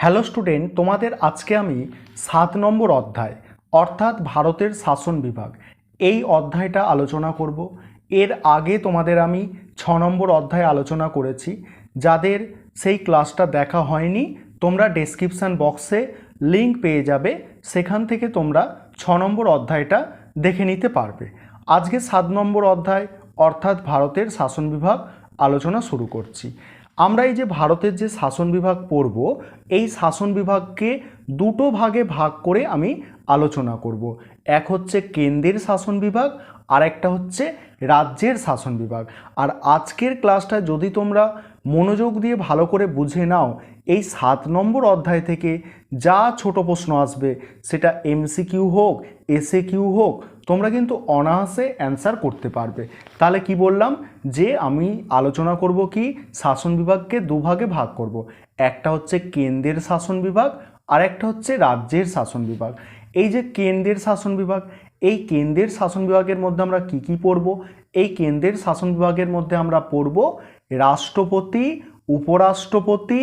Hello student, তোমাদের আজকে আমি 7 নম্বর অধ্যায় অর্থাৎ ভারতের শাসন বিভাগ এই অধ্যায়টা আলোচনা করব। এর আগে তোমাদের আমি 6 নম্বর অধ্যায় আলোচনা করেছি। যাদের সেই ক্লাসটা দেখা হয়নি তোমরা ডেসক্রিপশান বক্সে লিঙ্ক পেয়ে যাবে, সেখান থেকে তোমরা 6 নম্বর অধ্যায়টা দেখে নিতে পারবে। আজকে 7 নম্বর অধ্যায় অর্থাৎ ভারতের শাসন বিভাগ আলোচনা শুরু করছি। আমরা এই যে ভারতের যে শাসন বিভাগ পড়ব, এই শাসন বিভাগকে দুটো ভাগে ভাগ করে আমি আলোচনা করব। এক হচ্ছে কেন্দ্রের শাসন বিভাগ, আর একটা হচ্ছে রাজ্যের শাসন বিভাগ। আর আজকের ক্লাসটা যদি তোমরা মনোযোগ দিয়ে ভালো করে বুঝে নাও, এই 7 নম্বর অধ্যায় থেকে যা ছোট প্রশ্ন আসবে, সেটা এমসিকিউ হোক এসএকিউ হোক, তোমরা কিন্তু অনায়াসে অ্যান্সার করতে পারবে। তাহলে কি বললাম যে আমি আলোচনা করব কি শাসন বিভাগকে দুভাগে ভাগ করব। একটা হচ্ছে কেন্দ্রের শাসন বিভাগ আর একটা হচ্ছে রাজ্যের শাসন বিভাগ। এই যে কেন্দ্রের শাসন বিভাগ, এই কেন্দ্রের শাসন বিভাগের মধ্যে আমরা কি কি পড়ব? এই কেন্দ্রের শাসন বিভাগের মধ্যে আমরা পড়ব রাষ্ট্রপতি, উপরাষ্ট্রপতি,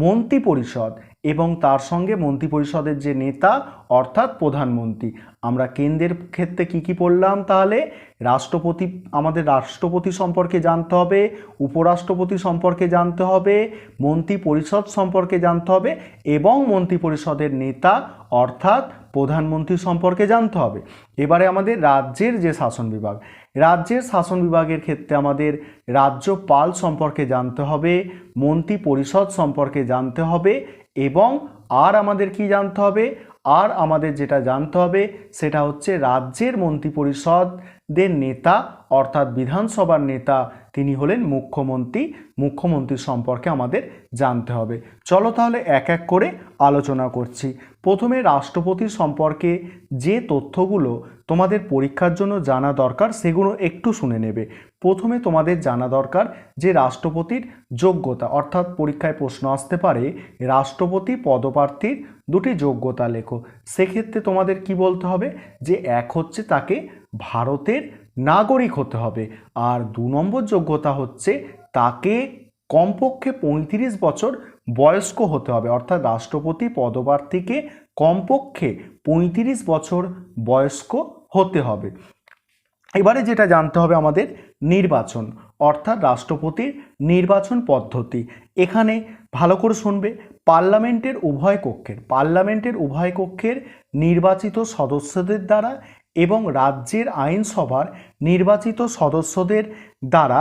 মন্ত্রিপরিষদ এবং তার সঙ্গে মন্ত্রিপরিষদের যে নেতা অর্থাৎ প্রধানমন্ত্রী। আমরা কেন্দ্রের ক্ষেত্রে কি কি পড়লাম? তাহলে রাষ্ট্রপতি, আমাদের রাষ্ট্রপতি সম্পর্কে জানতে হবে, উপরাষ্ট্রপতি সম্পর্কে জানতে হবে, মন্ত্রিপরিষদ সম্পর্কে জানতে হবে এবং মন্ত্রিপরিষদের নেতা অর্থাৎ প্রধানমন্ত্রী সম্পর্কে জানতে হবে। এবারে আমাদের রাজ্যের যে শাসন বিভাগ, রাজ্যের শাসন বিভাগের ক্ষেত্রে আমাদের রাজ্যপাল সম্পর্কে জানতে হবে, মন্ত্রী পরিষদ সম্পর্কে জানতে হবে এবং আর আমাদের কি জানতে হবে? আর আমাদের যেটা জানতে হবে সেটা হচ্ছে রাজ্যের মন্ত্রিপরিষদের নেতা অর্থাৎ বিধানসভার নেতা, তিনি হলেন মুখ্যমন্ত্রী। মুখ্যমন্ত্রী সম্পর্কে আমাদের জানতে হবে। চলো তাহলে এক এক করে আলোচনা করছি। প্রথমে রাষ্ট্রপতি সম্পর্কে যে তথ্যগুলো তোমাদের পরীক্ষার জন্য জানা দরকার সেগুলো একটু শুনে নেবে। প্রথমে তোমাদের জানা দরকার যে রাষ্ট্রপতির যোগ্যতা, অর্থাৎ পরীক্ষায় প্রশ্ন আসতে পারে রাষ্ট্রপতি পদপ্রার্থীর দুটি যোগ্যতা লেখো। সেক্ষেত্রে তোমাদের কি বলতে হবে যে এক হচ্ছে তাকে ভারতের নাগরিক হতে হবে, আর 2 নম্বর যোগ্যতা হচ্ছে তাকে কমপক্ষে 35 বছর বয়স্ক হতে হবে, অর্থাৎ রাষ্ট্রপতি পদপ্রার্থীকে কমপক্ষে 35 বছর বয়স্ক হতে হবে। এবারে যেটা জানতে হবে আমাদের নির্বাচন অর্থাৎ রাষ্ট্রপতির নির্বাচন পদ্ধতি। এখানে ভালো করে শুনবে, পার্লামেন্টের উভয় কক্ষের নির্বাচিত সদস্যদের দ্বারা এবং রাজ্যের আইনসভার নির্বাচিত সদস্যদের দ্বারা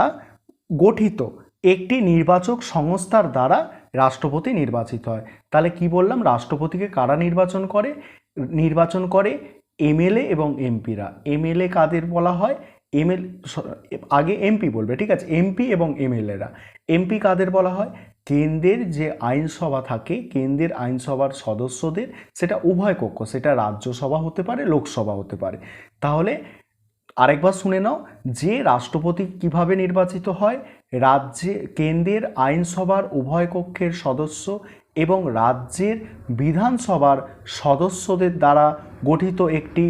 গঠিত একটি নির্বাচক সংস্থার দ্বারা রাষ্ট্রপতি নির্বাচিত হয়। তাহলে কি বললাম, রাষ্ট্রপতিকে কারা নির্বাচন করে এমএলএ এবং এমপিরা। এমএলএ কাদের বলা হয়? আগে এমপি বলবে, ঠিক আছে? এমপি এবং এমএলএরা। এমপি কাদের বলা হয়? কেন্দ্রের যে আইনসভা থাকে, কেন্দ্রের আইনসভার সদস্যদের, সেটা উভয় কক্ষ, সেটা রাজ্যসভা হতে পারে, লোকসভা হতে পারে। তাহলে আরেকবার শুনে নাও যে রাষ্ট্রপতি কিভাবে নির্বাচিত হয়। কেন্দ্রের আইনসভার উভয় কক্ষের সদস্য এবং রাজ্যের বিধানসভার সদস্যদের দ্বারা গঠিত একটি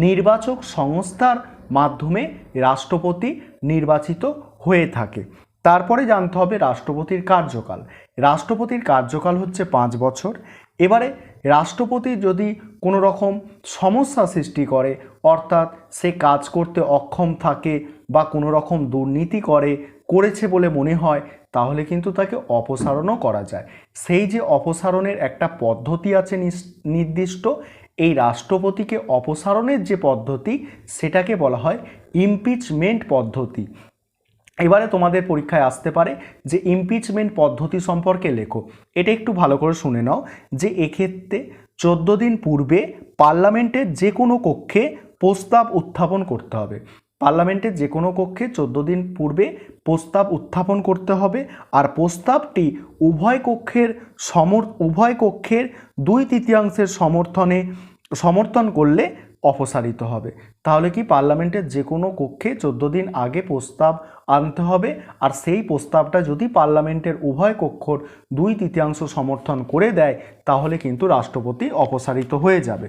নির্বাচক সংস্থার মাধ্যমে রাষ্ট্রপতি নির্বাচিত হয়ে থাকে। তারপরে জানতে হবে রাষ্ট্রপতির কার্যকাল। রাষ্ট্রপতির কার্যকাল হচ্ছে 5 বছর। এবারে রাষ্ট্রপতি যদি কোনো রকম সমস্যা সৃষ্টি করে, অর্থাৎ সে কাজ করতে অক্ষম থাকে বা কোনো রকম দুর্নীতি করেছে বলে মনে হয়, তাহলে কিন্তু তাকে অপসারণও করা যায়। সেই যে অপসারণের একটা পদ্ধতি আছে নির্দিষ্ট, এই রাষ্ট্রপতিকে অপসারণের যে পদ্ধতি সেটাকে বলা হয় ইমপিচমেন্ট পদ্ধতি। এবারে তোমাদের পরীক্ষায় আসতে পারে যে ইমপিচমেন্ট পদ্ধতি সম্পর্কে লেখো। এটা একটু ভালো করে শুনে নাও যে এক্ষেত্রে 14 দিন পূর্বে পার্লামেন্টের যে কোনো কক্ষে প্রস্তাব উত্থাপন করতে হবে। পার্লামেন্টের যে কোনো কক্ষে 14 দিন পূর্বে প্রস্তাব উত্থাপন করতে হবে, আর প্রস্তাবটি উভয় কক্ষের 2/3 সমর্থন করলে অপসারিত হবে। তাহলে কি পার্লামেন্টের যে কোনো কক্ষে 14 দিন আগে প্রস্তাব আনতে হবে, আর সেই প্রস্তাবটা যদি পার্লামেন্টের উভয় কক্ষর 2/3 সমর্থন করে দেয় তাহলে কিন্তু রাষ্ট্রপতি অপসারিত হয়ে যাবে।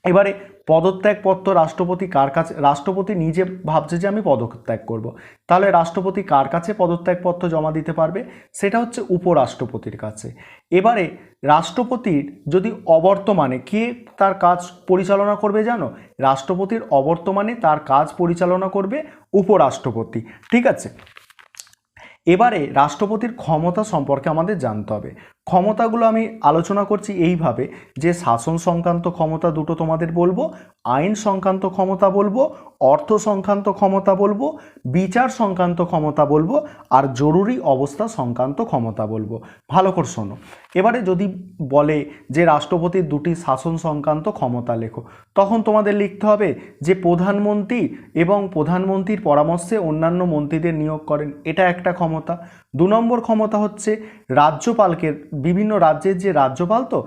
এবারে পদত্যাগপত্র রাষ্ট্রপতি কার কাছে, রাষ্ট্রপতি নিজে ভাবছে যে আমি পদত্যাগ করব, তাহলে রাষ্ট্রপতি কার কাছে পদত্যাগপত্র জমা দিতে পারবে, সেটা হচ্ছে উপরাষ্ট্রপতির কাছে। এবারে রাষ্ট্রপতির যদি অবর্তমানে কে তার কাজ পরিচালনা করবে জানো, রাষ্ট্রপতির অবর্তমানে তার কাজ পরিচালনা করবে উপরাষ্ট্রপতি, ঠিক আছে। এবারে রাষ্ট্রপতির ক্ষমতা সম্পর্কে আমাদের জানতে হবে। ক্ষমতাগুলো আমি আলোচনা করছি এইভাবে যে শাসন সংক্রান্ত ক্ষমতা দুটো তোমাদের বলবো, আইন সংক্রান্ত ক্ষমতা বলবো, অর্থ সংক্রান্ত ক্ষমতা বলবো, বিচার সংক্রান্ত ক্ষমতা বলবো, আর জরুরি অবস্থা সংক্রান্ত ক্ষমতা বলবো। ভালো করে শোনো। এবারে যদি বলে যে রাষ্ট্রপতির দুটি শাসন সংক্রান্ত ক্ষমতা লেখো, তখন তোমাদের লিখতে হবে যে প্রধানমন্ত্রী এবং প্রধানমন্ত্রীর পরামর্শে অন্যান্য মন্ত্রীদের নিয়োগ করেন, এটা একটা ক্ষমতা। 2 নম্বর ক্ষমতা হচ্ছে রাজ্যপালকে, বিভিন্ন রাজ্যের যে রাজ্যপাল তো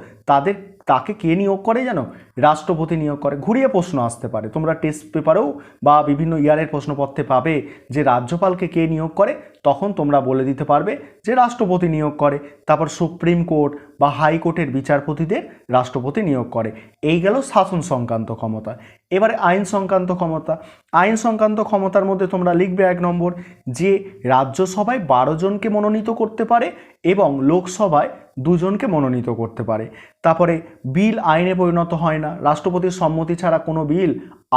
তাকে কে নিয়োগ করে জানো, রাষ্ট্রপতি নিয়োগ করে। ঘুরিয়ে প্রশ্ন আসতে পারে, তোমরা টেস্ট পেপারেও বা বিভিন্ন ইয়ারের প্রশ্নপত্রে পাবে যে রাজ্যপালকে কে নিয়োগ করে, তখন তোমরা বলে দিতে পারবে যে রাষ্ট্রপতি নিয়োগ করে। তারপর সুপ্রিম কোর্ট বা হাইকোর্টের বিচারপতিদের রাষ্ট্রপতি নিয়োগ করে। এই গেল শাসন সংক্রান্ত ক্ষমতা। এবারে আইন সংক্রান্ত ক্ষমতা। আইন সংক্রান্ত ক্ষমতার মধ্যে তোমরা লিখবে 1 নম্বর যে রাজ্যসভায় 12 জনকে মনোনীত করতে পারে এবং লোকসভায় 2 জনকে মনোনীত করতে পারে। তারপরে বিল আইনে পরিণত হয় না, রাষ্ট্রপতির সম্মতি ছাড়া কোনো বিল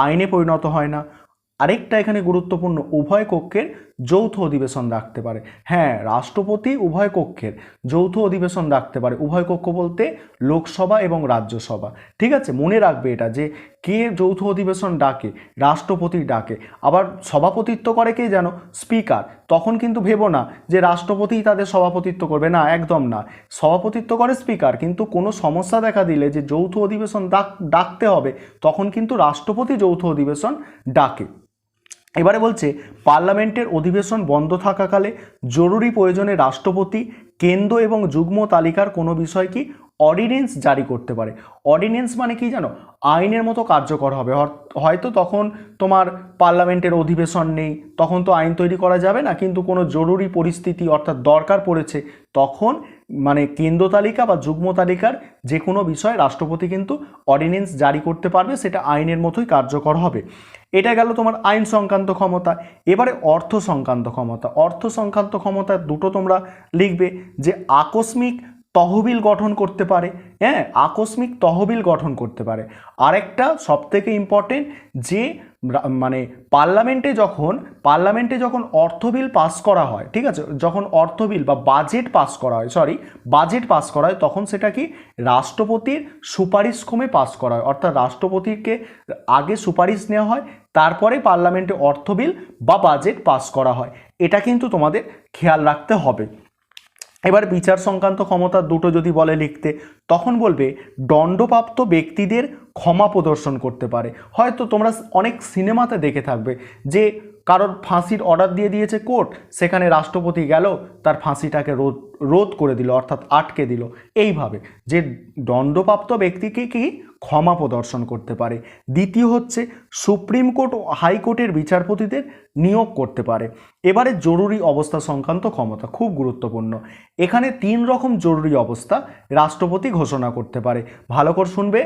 আইনে পরিণত হয় না। আরেকটা এখানে গুরুত্বপূর্ণ, উভয় কক্ষের যৌথ অধিবেশন রাখতে পারে। হ্যাঁ, রাষ্ট্রপতি উভয় কক্ষের যৌথ অধিবেশন রাখতে পারে। উভয় কক্ষ বলতে লোকসভা এবং রাজ্যসভা, ঠিক আছে। মনে রাখবে এটা যে কে যৌথ অধিবেশন ডাকে, রাষ্ট্রপতি ডাকে। আবার সভাপতিত্ব করে কে জানো, স্পিকার। তখন কিন্তু ভেবো না যে রাষ্ট্রপতিই তাদের সভাপতিত্ব করবে, না, একদম না। সভাপতিত্ব করে স্পিকার, কিন্তু কোনো সমস্যা দেখা দিলে যে যৌথ অধিবেশন ডাকতে হবে, তখন কিন্তু রাষ্ট্রপতি যৌথ অধিবেশন ডাকে। এবারে বলছে পার্লামেন্টের অধিবেশন বন্ধ থাকাকালে জরুরি প্রয়োজনে রাষ্ট্রপতি কেন্দ্র এবং যুগ্ম তালিকার কোনো বিষয় কি অর্ডিন্যান্স জারি করতে পারে। অর্ডিন্যান্স মানে কি জানো, আইনের মতো কার্যকর হবে। হয়তো তখন তোমার পার্লামেন্টের অধিবেশন নেই, তখন তো আইন তৈরি করা যাবে না, কিন্তু কোনো জরুরি পরিস্থিতি অর্থাৎ দরকার পড়েছে, তখন মানে কেন্দ্র তালিকা বা যুগ্ম তালিকার যে কোনো বিষয়ে রাষ্ট্রপতি কিন্তু অর্ডিন্যান্স জারি করতে পারবে, সেটা আইনের মতোই কার্যকর হবে। এটা গেল তোমার আইন সংক্রান্ত ক্ষমতা। এবারে অর্থ সংক্রান্ত ক্ষমতা। অর্থ সংক্রান্ত ক্ষমতা দুটো তোমরা লিখবে যে আকস্মিক তহবিল গঠন করতে পারে। হ্যাঁ, আকস্মিক তহবিল গঠন করতে পারে। আরেকটা সবথেকে ইম্পর্টেন্ট যে মানে পার্লামেন্টে যখন অর্থ বিল পাস করা হয়, ঠিক আছে, যখন অর্থ বিল বা বাজেট পাস করা হয়, তখন সেটা কি রাষ্ট্রপতির সুপারিশক্রমে পাস করা হয়। অর্থাৎ রাষ্ট্রপতিকে আগে সুপারিশ নেওয়া হয়, তারপরে পার্লামেন্টে অর্থ বিল বা বাজেট পাস করা হয়। এটা কিন্তু তোমাদের খেয়াল রাখতে হবে। এবার বিচার সংক্রান্ত ক্ষমতা দুটো যদি বলে লিখতে, তখন বলবে দণ্ডপ্রাপ্ত ব্যক্তিদের ক্ষমা প্রদর্শন করতে পারে। হয়তো তোমরা অনেক সিনেমাতে দেখে থাকবে যে কারোর ফাঁসির অর্ডার দিয়ে দিয়েছে কোর্ট, সেখানে রাষ্ট্রপতি গেল, তার ফাঁসিটাকে রোধ করে দিল, অর্থাৎ আটকে দিল। এইভাবে যে দণ্ডপ্রাপ্ত ব্যক্তিকে কি ক্ষমা প্রদর্শন করতে পারে। দ্বিতীয় হচ্ছে সুপ্রিম কোর্ট ও হাইকোর্টের বিচারপতিদের নিয়োগ করতে পারে। এবারে জরুরি অবস্থা সংক্রান্ত ক্ষমতা খুব গুরুত্বপূর্ণ। এখানে 3 রকম জরুরি অবস্থা রাষ্ট্রপতি ঘোষণা করতে পারে। ভালো করে শুনবে।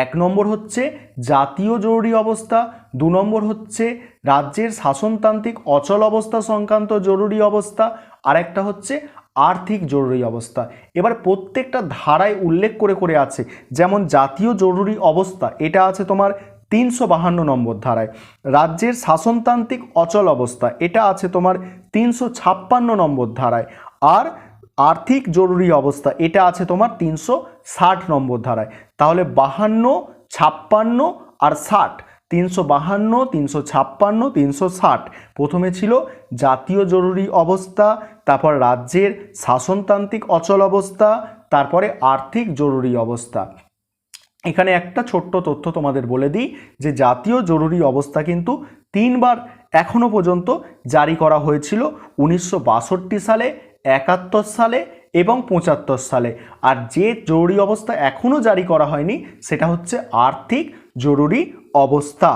1 নম্বর হচ্ছে জাতীয় জরুরি অবস্থা, 2 নম্বর হচ্ছে রাজ্যের শাসনতান্ত্রিক অচল অবস্থা সংক্রান্ত জরুরি অবস্থা, আর একটা হচ্ছে আর্থিক জরুরি অবস্থা। এবার প্রত্যেকটা ধারায় উল্লেখ করে আছে। যেমন জাতীয় জরুরি অবস্থা, এটা আছে তোমার 352 নম্বর ধারায়। রাজ্যের শাসনতান্ত্রিক অচল অবস্থা, এটা আছে তোমার 356 নম্বর ধারায়। আর আর্থিক জরুরি অবস্থা, এটা আছে তোমার 360 নম্বর ধারায়। তাহলে 52, 56 আর 60, 352, 356, 360। প্রথমে ছিল জাতীয় জরুরি অবস্থা, তারপর রাজ্যের শাসনতান্ত্রিক অচল অবস্থা, তারপরে আর্থিক জরুরি অবস্থা। এখানে একটা ছোট্ট তথ্য তোমাদের বলে দিই যে জাতীয় জরুরি অবস্থা কিন্তু 3 বার এখনো পর্যন্ত জারি করা হয়েছিল, 1962 সালে, 71 সালে এবং 75 সালে। আর যে জরুরি অবস্থা এখনো জারি করা হয়নি সেটা হচ্ছে আর্থিক জরুরি অবস্থা।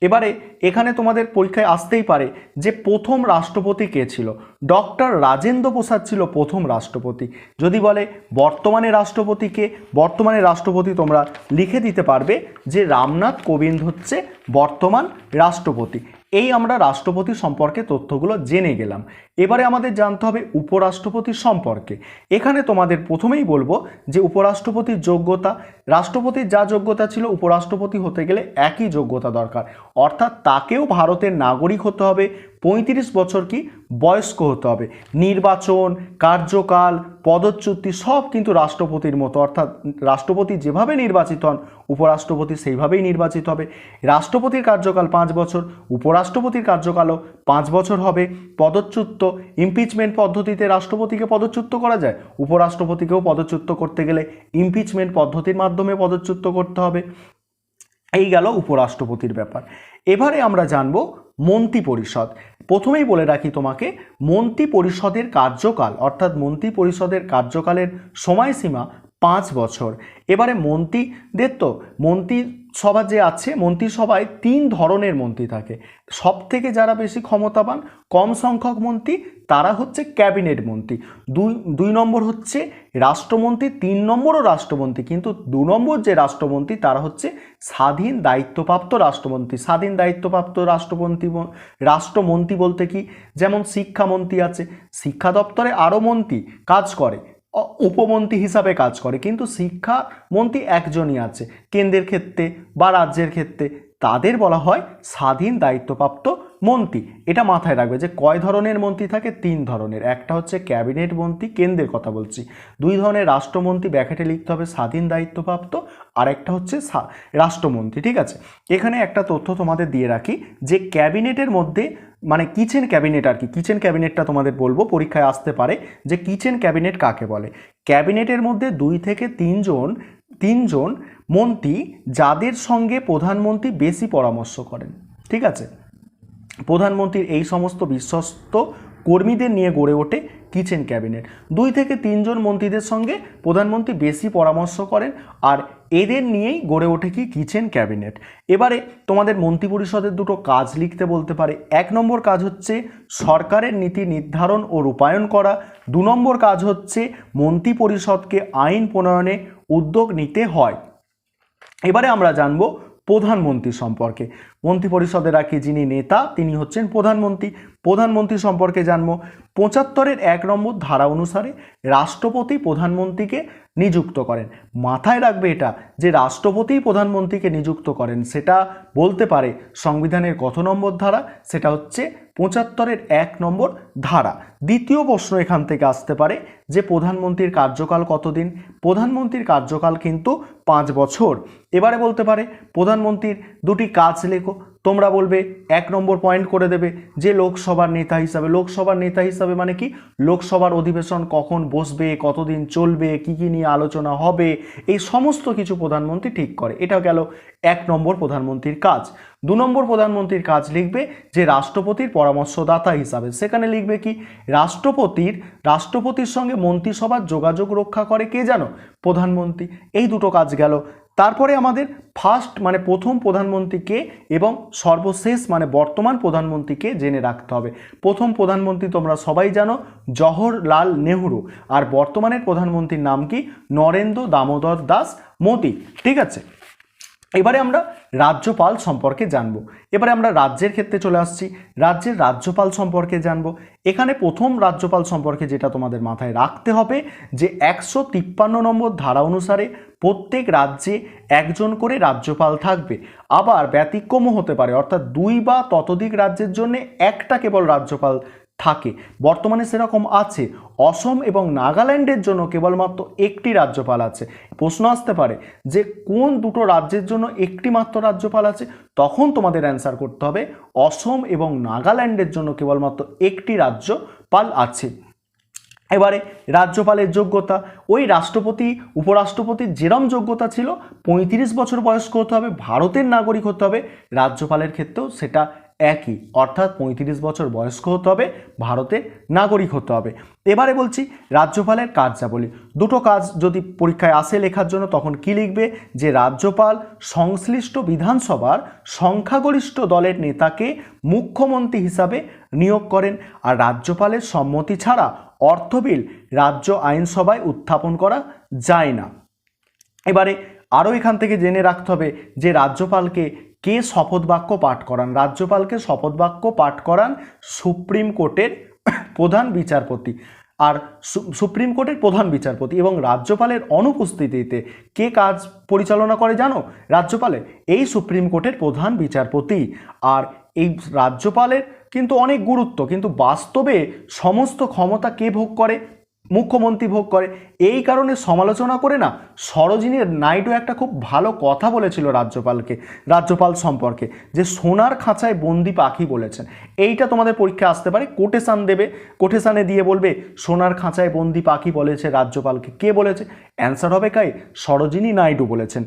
এবারে এখানে তোমাদের পরীক্ষায় আসতেই পারে যে প্রথম রাষ্ট্রপতি কে ছিল। ডক্টর রাজেন্দ্র প্রসাদ ছিল প্রথম রাষ্ট্রপতি। যদি বলে বর্তমানে রাষ্ট্রপতি কে, বর্তমানে রাষ্ট্রপতি তোমরা লিখে দিতে পারবে যে রামনাথ কোবিন্দ হচ্ছে বর্তমান রাষ্ট্রপতি। এই আমরা রাষ্ট্রপতি সম্পর্কে তথ্যগুলো জেনে গেলাম। এবারে আমাদের জানতে হবে উপরাষ্ট্রপতি সম্পর্কে। এখানে তোমাদের প্রথমেই বলবো যে উপরাষ্ট্রপতির যোগ্যতা, রাষ্ট্রপতির যা যোগ্যতা ছিল উপরাষ্ট্রপতি হতে গেলে একই যোগ্যতা দরকার, অর্থাৎ তাকেও ভারতের নাগরিক হতে হবে, 35 বছর কি বয়স্ক হতে হবে। নির্বাচন, কার্যকাল, পদচ্যুতি সব কিন্তু রাষ্ট্রপতির মতো, অর্থাৎ রাষ্ট্রপতি যেভাবে নির্বাচিত হন উপরাষ্ট্রপতি সেইভাবেই নির্বাচিত হবে। রাষ্ট্রপতির কার্যকাল 5 বছর, উপরাষ্ট্রপতির কার্যকালও 5 বছর হবে। পদচ্যুত, ইমপিচমেন্ট পদ্ধতিতে রাষ্ট্রপতিকে পদচ্যুত করা যায়, উপরাষ্ট্রপতিকেও পদচ্যুত করতে গেলে ইমপিচমেন্ট পদ্ধতির মাধ্যমে পদচ্যুত করতে হবে। এই গেল উপরাষ্ট্রপতির ব্যাপার। এবারে আমরা জানব মন্ত্রী পরিষদ। প্রথমেই বলে রাখি তোমাকে, মন্ত্রী পরিষদের কার্যকাল অর্থাৎ মন্ত্রী পরিষদের কার্যকালের সময়সীমা 5 বছর। এবারে মন্ত্রীদের তো মন্ত্রিসভা যে আছে, মন্ত্রিসভায় 3 ধরনের মন্ত্রী থাকে। সব থেকে যারা বেশি ক্ষমতাবান, কম সংখ্যক মন্ত্রী, তারা হচ্ছে ক্যাবিনেট মন্ত্রী। 2 নম্বর হচ্ছে রাষ্ট্রমন্ত্রী, 3 নম্বরও রাষ্ট্রমন্ত্রী, কিন্তু 2 নম্বর যে রাষ্ট্রমন্ত্রী তারা হচ্ছে স্বাধীন দায়িত্বপ্রাপ্ত রাষ্ট্রমন্ত্রী। স্বাধীন দায়িত্বপ্রাপ্ত রাষ্ট্রমন্ত্রী বলতে কি, যেমন শিক্ষামন্ত্রী আছে, শিক্ষা দপ্তরে আরও মন্ত্রী কাজ করে, উপমন্ত্রী হিসাবে কাজ করে, কিন্তু শিক্ষামন্ত্রী একজনই আছে কেন্দ্রের ক্ষেত্রে বা রাজ্যের ক্ষেত্রে, তাদের বলা হয় স্বাধীন দায়িত্বপ্রাপ্ত মন্ত্রী। এটা মাথায় রাখবে যে কয় ধরনের মন্ত্রী থাকে, 3 ধরনের। একটা হচ্ছে ক্যাবিনেট মন্ত্রী, কেন্দ্রের কথা বলছি। 2 ধরনের রাষ্ট্রমন্ত্রী, ব্র্যাকেটে লিখতে হবে স্বাধীন দায়িত্বপ্রাপ্ত, আর একটা হচ্ছে রাষ্ট্রমন্ত্রী। ঠিক আছে, এখানে একটা তথ্য তোমাদের দিয়ে রাখি যে ক্যাবিনেটের মধ্যে মানে কিচেন ক্যাবিনেট আর কি, কিচেন ক্যাবিনেটটা তোমাদের বলবো, পরীক্ষায় আসতে পারে যে কিচেন ক্যাবিনেট কাকে বলে। ক্যাবিনেটের মধ্যে 2 থেকে 3 জন মন্ত্রী যাদের সঙ্গে প্রধানমন্ত্রী বেশি পরামর্শ করেন। ঠিক আছে, প্রধানমন্ত্রীর এই সমস্ত বিশ্বস্ত কর্মীদের নিয়ে গড়ে ওঠে কিচেন ক্যাবিনেট। 2 থেকে 3 জন মন্ত্রীদের সঙ্গে প্রধানমন্ত্রী বেশি পরামর্শ করেন, আর এদের নিয়েই গড়ে ওঠে কি কিচেন ক্যাবিনেট। এবারে তোমাদের মন্ত্রী পরিষদের 2টো কাজ লিখতে বলতে পারে। 1 নম্বর কাজ হচ্ছে সরকারের নীতি নির্ধারণ ও রূপায়ণ করা। 2 নম্বর কাজ হচ্ছে মন্ত্রী পরিষদকে আইন প্রণয়নে উদ্যোগ নিতে হয়। এবারে আমরা জানবো প্রধানমন্ত্রী সম্পর্কে। মন্ত্রী পরিষদের রাখি যিনি নেতা তিনি হচ্ছেন প্রধানমন্ত্রী। প্রধানমন্ত্রী সম্পর্কে জানবো 75-এর 1 নম্বর ধারা অনুসারে রাষ্ট্রপতি প্রধানমন্ত্রীকে নিযুক্ত করেন। মাথায় রাখবে এটা যে রাষ্ট্রপতি প্রধানমন্ত্রীকে নিযুক্ত করেন, সেটা বলতে পারে সংবিধানের কত নম্বর ধারা, সেটা হচ্ছে 75-এর 1 নম্বর ধারা। দ্বিতীয় প্রশ্ন এখান থেকে আসতে পারে যে প্রধানমন্ত্রীর কার্যকাল কতদিন। প্রধানমন্ত্রীর কার্যকাল কিন্তু 5 বছর। এবারে বলতে পারে প্রধানমন্ত্রীর 2টি কাজ লেখো। তোমরা বলবে 1 নম্বর পয়েন্ট করে দেবে যে লোকসভার নেতা হিসাবে। লোকসভার নেতা হিসাবে মানে কি, লোকসভার অধিবেশন কখন বসবে, কতদিন চলবে, কি কি নিয়ে আলোচনা হবে, এই সমস্ত কিছু প্রধানমন্ত্রী ঠিক করে। এটা গেল 1 নম্বর প্রধানমন্ত্রীর কাজ। 2 নম্বর প্রধানমন্ত্রীর কাজ লিখবে যে রাষ্ট্রপতির পরামর্শদাতা হিসাবে। সেখানে লিখবে কি, রাষ্ট্রপতির সঙ্গে মন্ত্রিসভার যোগাযোগ রক্ষা করে কে জানো, প্রধানমন্ত্রী। এই 2টো কাজ গেল। তারপরে আমাদের ফার্স্ট মানে প্রথম প্রধানমন্ত্রীকে এবং সর্বশেষ মানে বর্তমান প্রধানমন্ত্রীকে জেনে রাখতে হবে। প্রথম প্রধানমন্ত্রী তোমরা সবাই জানো জওহরলাল নেহরু, আর বর্তমানের প্রধানমন্ত্রীর নাম কি, নরেন্দ্র দামোদর দাস মোদি। ঠিক আছে, এবারে আমরা রাজ্যপাল সম্পর্কে জানবো। এবারে আমরা রাজ্যের ক্ষেত্রে চলে আসছি, রাজ্যের রাজ্যপাল সম্পর্কে জানবো। এখানে প্রথম রাজ্যপাল সম্পর্কে যেটা তোমাদের মাথায় রাখতে হবে যে 153 নম্বর ধারা অনুসারে প্রত্যেক রাজ্যে 1 জন করে রাজ্যপাল থাকবে। আবার ব্যতিক্রমও হতে পারে, অর্থাৎ 2 বা ততোধিক রাজ্যের জন্য একটা কেবল রাজ্যপাল থাকে। বর্তমানে সেরকম আছে। অসম এবং নাগাল্যান্ডের জন্য কেবলমাত্র 1টি রাজ্যপাল আছে। প্রশ্ন আসতে পারে যে কোন 2টো রাজ্যের জন্য 1টি মাত্র রাজ্যপাল আছে, তখন তোমাদের অ্যান্সার করতে হবে অসম এবং নাগাল্যান্ডের জন্য কেবলমাত্র 1টি রাজ্যপাল আছে। এবারে রাজ্যপালের যোগ্যতা, ওই রাষ্ট্রপতি উপরাষ্ট্রপতির যেরম যোগ্যতা ছিল 35 বছর বয়স্ক হতে হবে, ভারতের নাগরিক হতে হবে, রাজ্যপালের ক্ষেত্রেও সেটা একই, অর্থাৎ 35 বছর বয়স্ক হতে হবে, ভারতের নাগরিক হতে হবে। এবারে বলছি রাজ্যপালের কার্যাবলী। দুটো কাজ যদি পরীক্ষায় আসে লেখার জন্য, তখন কি লিখবে, যে রাজ্যপাল সংশ্লিষ্ট বিধানসভার সংখ্যাগরিষ্ঠ দলের নেতাকে মুখ্যমন্ত্রী হিসাবে নিয়োগ করেন, আর রাজ্যপালের সম্মতি ছাড়া অর্থ বিল রাজ্য আইনসভায় উত্থাপন করা যায় না। এবারে আরও এখান থেকে জেনে রাখতে হবে যে রাজ্যপালকে কে শপথ বাক্য পাঠ করান। রাজ্যপালকে শপথ বাক্য পাঠ করান সুপ্রিম কোর্টের প্রধান বিচারপতি, আর সুপ্রিম কোর্টের প্রধান বিচারপতি। এবং রাজ্যপালের অনুপস্থিতিতে কে কাজ পরিচালনা করে জানো? রাজ্যপালে এই সুপ্রিম কোর্টের প্রধান বিচারপতি। আর এই রাজ্যপালের কিন্তু অনেক গুরুত্ব, কিন্তু বাস্তবে সমস্ত ক্ষমতা কে ভোগ করে? মুখ্যমন্ত্রী ভোগ করে। এই কারণে সমালোচনা করে না সরোজিনী নাইডু একটা খুব ভালো কথা বলেছিল রাজ্যপাল সম্পর্কে, যে সোনার খাঁচায় বন্দি পাখি বলেছেন। এইটা তোমাদের পরীক্ষা আসতে পারে, কোটেশন দেবে, কোটেশনে দিয়ে বলবে সোনার খাঁচায় বন্দি পাখি বলেছে রাজ্যপালকে। কে বলেছে? অ্যান্সার হবে কাই, সরোজিনী নাইডু বলেছেন।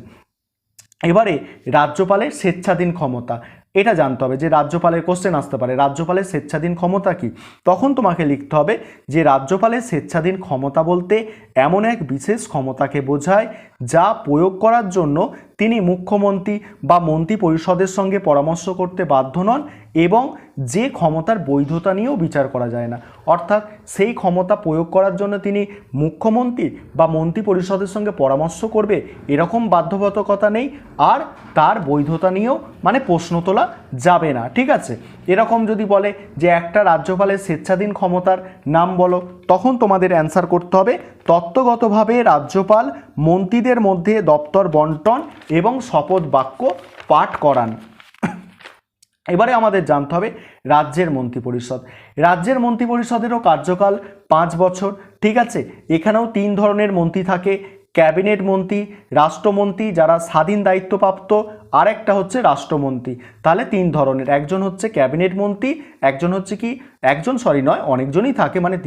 এবারে রাজ্যপালের স্বেচ্ছাধীন ক্ষমতা, এটা জানতে হবে যে রাজ্যপালের কোশ্চেন আসতে পারে রাজ্যপালের স্বেচ্ছাধীন ক্ষমতা কি। তখন তোমাকে লিখতে হবে যে রাজ্যপালের স্বেচ্ছাধীন ক্ষমতা বলতে এমন এক বিশেষ ক্ষমতাকে বোঝায় যা প্রয়োগ করার জন্য তিনি মুখ্যমন্ত্রী বা মন্ত্রী পরিষদের সঙ্গে পরামর্শ করতে বাধ্য নন, এবং যে ক্ষমতার বৈধতা নিয়েও বিচার করা যায় না। অর্থাৎ সেই ক্ষমতা প্রয়োগ করার জন্য তিনি মুখ্যমন্ত্রী বা মন্ত্রী পরিষদের সঙ্গে পরামর্শ করবে এরকম বাধ্যবাধকতা নেই, আর তার বৈধতা নিয়েও মানে প্রশ্ন তোলা যাবে না। ঠিক আছে, এরকম যদি বলে যে একটা রাজ্যপালের স্বেচ্ছাধীন ক্ষমতার নাম বলো, তখন তোমাদের অ্যান্সার করতে হবে তত্ত্বগতভাবে রাজ্যপাল মন্ত্রীদের মধ্যে দপ্তর বন্টন এবং শপথ বাক্য পাঠ করান। এবারে আমাদের জানতে হবে রাজ্যের মন্ত্রিপরিষদ। রাজ্যের মন্ত্রিপরিষদেরও কার্যকাল 5 বছর। ঠিক আছে, এখানেও 3 ধরনের মন্ত্রী থাকে, ক্যাবিনেট মন্ত্রী, রাষ্ট্রমন্ত্রী যারা স্বাধীন দায়িত্বপ্রাপ্ত, আর একটা হচ্ছে রাষ্ট্রমন্ত্রী। তাহলে 3 ধরনের, একজন হচ্ছে ক্যাবিনেট মন্ত্রী, একজন হচ্ছে কি অনেকজনই থাকে, মানে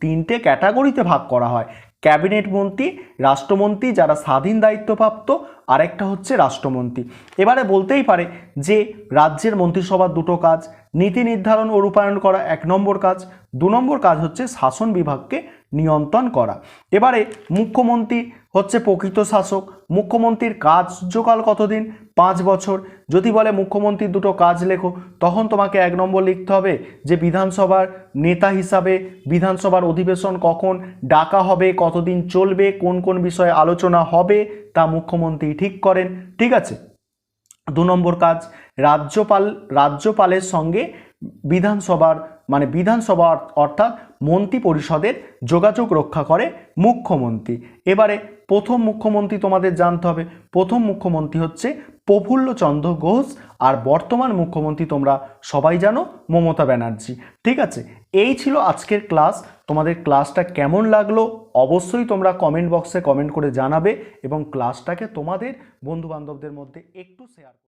তিনটে ক্যাটাগরিতে ভাগ করা হয়, ক্যাবিনেট মন্ত্রী, রাষ্ট্রমন্ত্রী যারা স্বাধীন দায়িত্বপ্রাপ্ত, আরেকটা হচ্ছে রাষ্ট্রমন্ত্রী। এবারে বলতেই পারে যে রাজ্যের মন্ত্রিসভার দুটো কাজ, নীতি নির্ধারণ ও রূপায়ণ করা 1 নম্বর কাজ, 2 নম্বর কাজ হচ্ছে শাসন বিভাগকে নিয়ন্ত্রণ করা। এবারে মুখ্যমন্ত্রী হচ্ছে প্রকৃত শাসক। মুখ্যমন্ত্রীর কার্যকাল কতদিন? 5 বছর। যদি বলে মুখ্যমন্ত্রীর দুটো কাজ লেখো, তখন তোমাকে 1 নম্বর লিখতে হবে যে বিধানসভার নেতা হিসাবে বিধানসভার অধিবেশন কখন ডাকা হবে, কতদিন চলবে, কোন কোন বিষয়ে আলোচনা হবে তা মুখ্যমন্ত্রী ঠিক করেন। ঠিক আছে। 2 নম্বর কাজ, রাজ্যপালের সঙ্গে বিধানসভা অর্থাৎ মন্ত্রী পরিষদের যোগাযোগ রক্ষা করে মুখ্যমন্ত্রী। এবারে প্রথম মুখ্যমন্ত্রী তোমাদের জানতে হবে। প্রথম মুখ্যমন্ত্রী হচ্ছে প্রফুল্লচন্দ্র ঘোষ, আর বর্তমান মুখ্যমন্ত্রী তোমরা সবাই জানো মমতা ব্যানার্জি। ঠিক আছে, এই ছিল আজকের ক্লাস। তোমাদের ক্লাসটা কেমন লাগলো অবশ্যই তোমরা কমেন্ট বক্সে কমেন্ট করে জানাবে, এবং ক্লাসটাকে তোমাদের বন্ধুবান্ধবদের মধ্যে একটু শেয়ার